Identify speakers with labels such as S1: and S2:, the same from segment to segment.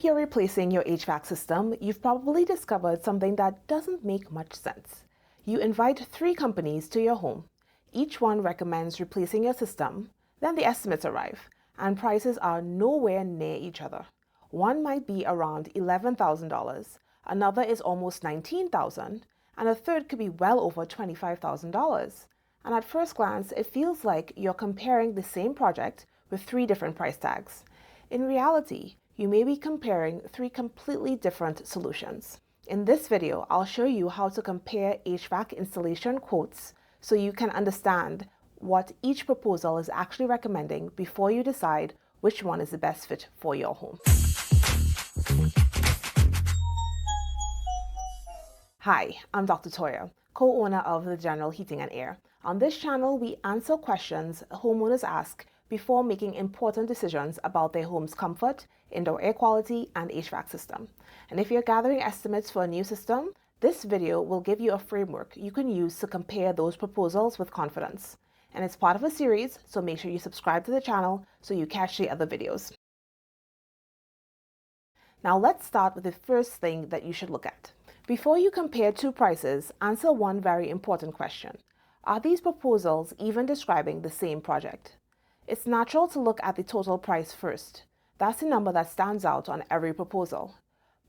S1: You're replacing your HVAC system, you've probably discovered something that doesn't make much sense. You invite 3 companies to your home. Each one recommends replacing your system. Then the estimates arrive, and prices are nowhere near each other. One might be around $11,000, another is almost $19,000, and a third could be well over $25,000. And at first glance, it feels like you're comparing the same project with 3 different price tags. In reality, you may be comparing 3 completely different solutions. In this video, I'll show you how to compare HVAC installation quotes so you can understand what each proposal is actually recommending before you decide which one is the best fit for your home. Hi, I'm Dr. Toya, co-owner of the General Heating and Air. On this channel, we answer questions homeowners ask before making important decisions about their home's comfort, indoor air quality, and HVAC system. And if you're gathering estimates for a new system, this video will give you a framework you can use to compare those proposals with confidence. And it's part of a series, so make sure you subscribe to the channel so you catch the other videos. Now let's start with the first thing that you should look at. Before you compare 2 prices, answer one very important question. Are these proposals even describing the same project? It's natural to look at the total price first. That's the number that stands out on every proposal.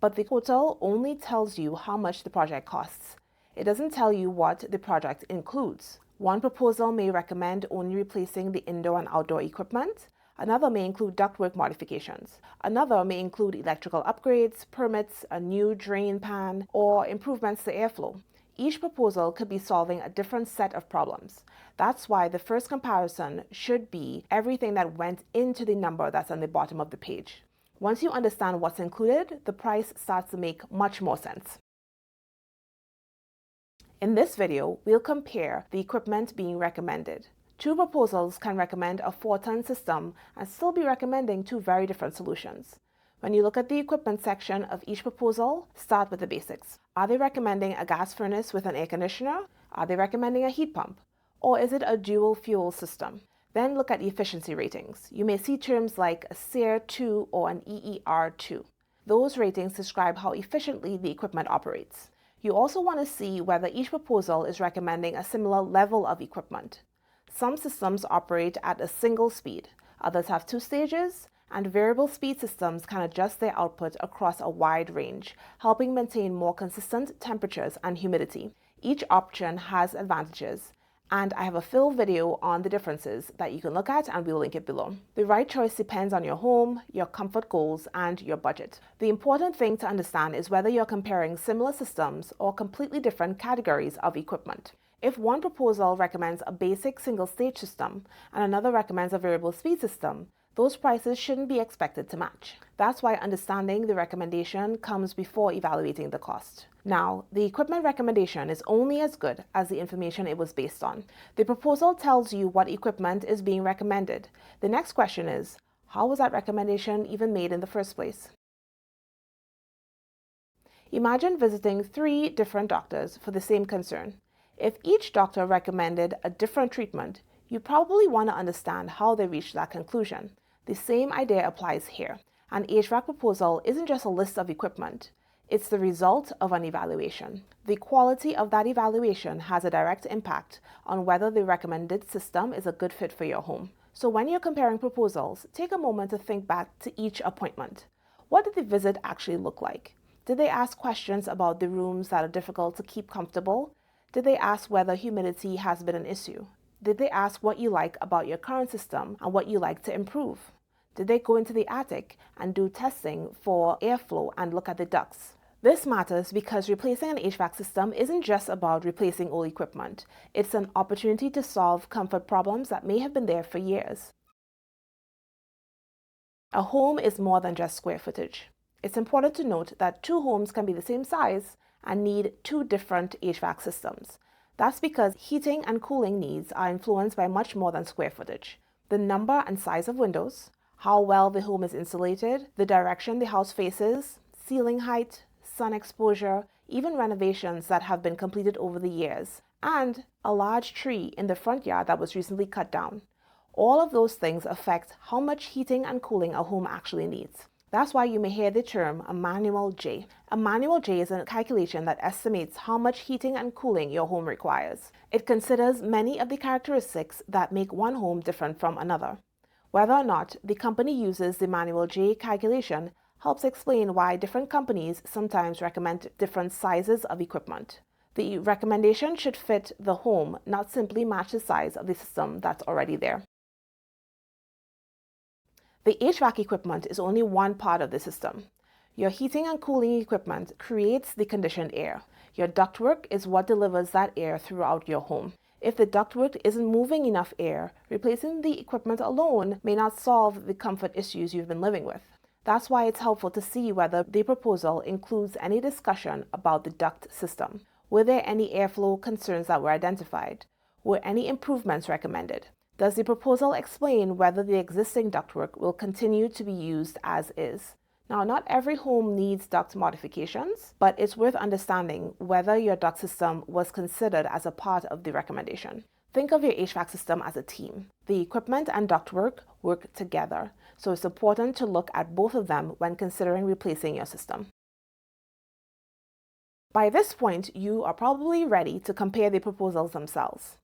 S1: But the total only tells you how much the project costs. It doesn't tell you what the project includes. One proposal may recommend only replacing the indoor and outdoor equipment. Another may include ductwork modifications. Another may include electrical upgrades, permits, a new drain pan, or improvements to airflow. Each proposal could be solving a different set of problems. That's why the first comparison should be everything that went into the number that's on the bottom of the page. Once you understand what's included, the price starts to make much more sense. In this video, we'll compare the equipment being recommended. 2 proposals can recommend a 4-ton system and still be recommending 2 very different solutions. When you look at the equipment section of each proposal, start with the basics. Are they recommending a gas furnace with an air conditioner? Are they recommending a heat pump? Or is it a dual fuel system? Then look at the efficiency ratings. You may see terms like a SEER2 or an EER2. Those ratings describe how efficiently the equipment operates. You also want to see whether each proposal is recommending a similar level of equipment. Some systems operate at a single speed, others have 2 stages, and variable speed systems can adjust their output across a wide range, helping maintain more consistent temperatures and humidity. Each option has advantages, and I have a full video on the differences that you can look at, and we'll link it below. The right choice depends on your home, your comfort goals, and your budget. The important thing to understand is whether you're comparing similar systems or completely different categories of equipment. If one proposal recommends a basic single-stage system and another recommends a variable speed system, those prices shouldn't be expected to match. That's why understanding the recommendation comes before evaluating the cost. Now, the equipment recommendation is only as good as the information it was based on. The proposal tells you what equipment is being recommended. The next question is, how was that recommendation even made in the first place? Imagine visiting 3 different doctors for the same concern. If each doctor recommended a different treatment, you probably want to understand how they reached that conclusion. The same idea applies here. An HVAC proposal isn't just a list of equipment. It's the result of an evaluation. The quality of that evaluation has a direct impact on whether the recommended system is a good fit for your home. So when you're comparing proposals, take a moment to think back to each appointment. What did the visit actually look like? Did they ask questions about the rooms that are difficult to keep comfortable? Did they ask whether humidity has been an issue? Did they ask what you like about your current system and what you like to improve? Did they go into the attic and do testing for airflow and look at the ducts? This matters because replacing an HVAC system isn't just about replacing old equipment. It's an opportunity to solve comfort problems that may have been there for years. A home is more than just square footage. It's important to note that 2 homes can be the same size and need 2 different HVAC systems. That's because heating and cooling needs are influenced by much more than square footage. The number and size of windows, how well the home is insulated, the direction the house faces, ceiling height, sun exposure, even renovations that have been completed over the years, and a large tree in the front yard that was recently cut down. All of those things affect how much heating and cooling a home actually needs. That's why you may hear the term a manual J. A manual J is a calculation that estimates how much heating and cooling your home requires. It considers many of the characteristics that make one home different from another. Whether or not the company uses the manual J calculation helps explain why different companies sometimes recommend different sizes of equipment. The recommendation should fit the home, not simply match the size of the system that's already there. The HVAC equipment is only one part of the system. Your heating and cooling equipment creates the conditioned air. Your ductwork is what delivers that air throughout your home. If the ductwork isn't moving enough air, replacing the equipment alone may not solve the comfort issues you've been living with. That's why it's helpful to see whether the proposal includes any discussion about the duct system. Were there any airflow concerns that were identified? Were any improvements recommended? Does the proposal explain whether the existing ductwork will continue to be used as is? Now, not every home needs duct modifications, but it's worth understanding whether your duct system was considered as a part of the recommendation. Think of your HVAC system as a team. The equipment and ductwork work together, so it's important to look at both of them when considering replacing your system. By this point, you are probably ready to compare the proposals themselves.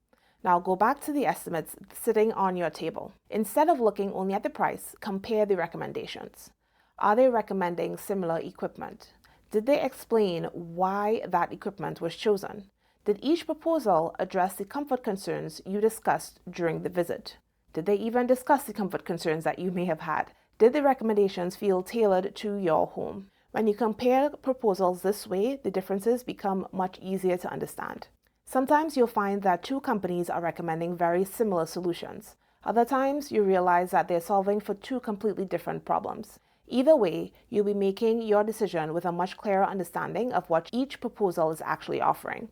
S1: Now go back to the estimates sitting on your table. Instead of looking only at the price, compare the recommendations. Are they recommending similar equipment? Did they explain why that equipment was chosen? Did each proposal address the comfort concerns you discussed during the visit? Did they even discuss the comfort concerns that you may have had? Did the recommendations feel tailored to your home? When you compare proposals this way, the differences become much easier to understand. Sometimes you'll find that two companies are recommending very similar solutions. Other times you realize that they're solving for two completely different problems. Either way, you'll be making your decision with a much clearer understanding of what each proposal is actually offering.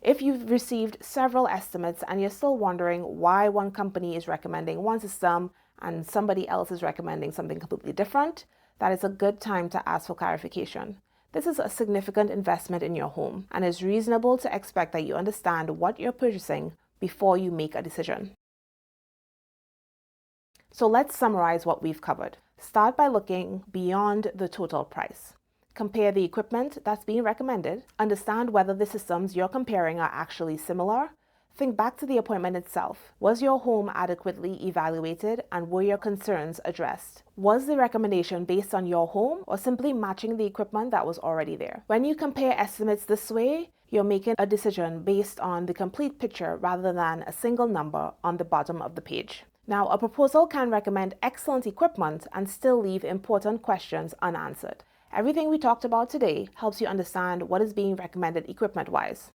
S1: If you've received several estimates and you're still wondering why one company is recommending one system and somebody else is recommending something completely different, that is a good time to ask for clarification. This is a significant investment in your home, and it's reasonable to expect that you understand what you're purchasing before you make a decision. So let's summarize what we've covered. Start by looking beyond the total price. Compare the equipment that's being recommended. Understand whether the systems you're comparing are actually similar. Think back to the appointment itself. Was your home adequately evaluated and were your concerns addressed? Was the recommendation based on your home or simply matching the equipment that was already there? When you compare estimates this way, you're making a decision based on the complete picture rather than a single number on the bottom of the page. Now, a proposal can recommend excellent equipment and still leave important questions unanswered. Everything we talked about today helps you understand what is being recommended equipment-wise.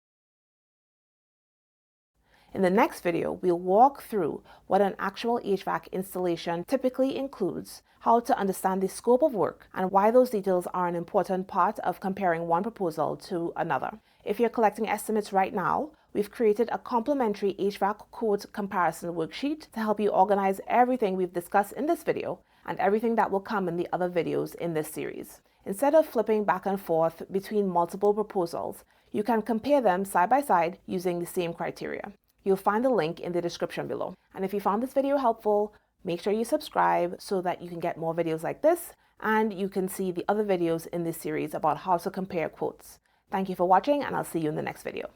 S1: In the next video, we'll walk through what an actual HVAC installation typically includes, how to understand the scope of work, and why those details are an important part of comparing one proposal to another. If you're collecting estimates right now, we've created a complimentary HVAC quote comparison worksheet to help you organize everything we've discussed in this video and everything that will come in the other videos in this series. Instead of flipping back and forth between multiple proposals, you can compare them side by side using the same criteria. You'll find the link in the description below. And if you found this video helpful, make sure you subscribe so that you can get more videos like this and you can see the other videos in this series about how to compare quotes. Thank you for watching, and I'll see you in the next video.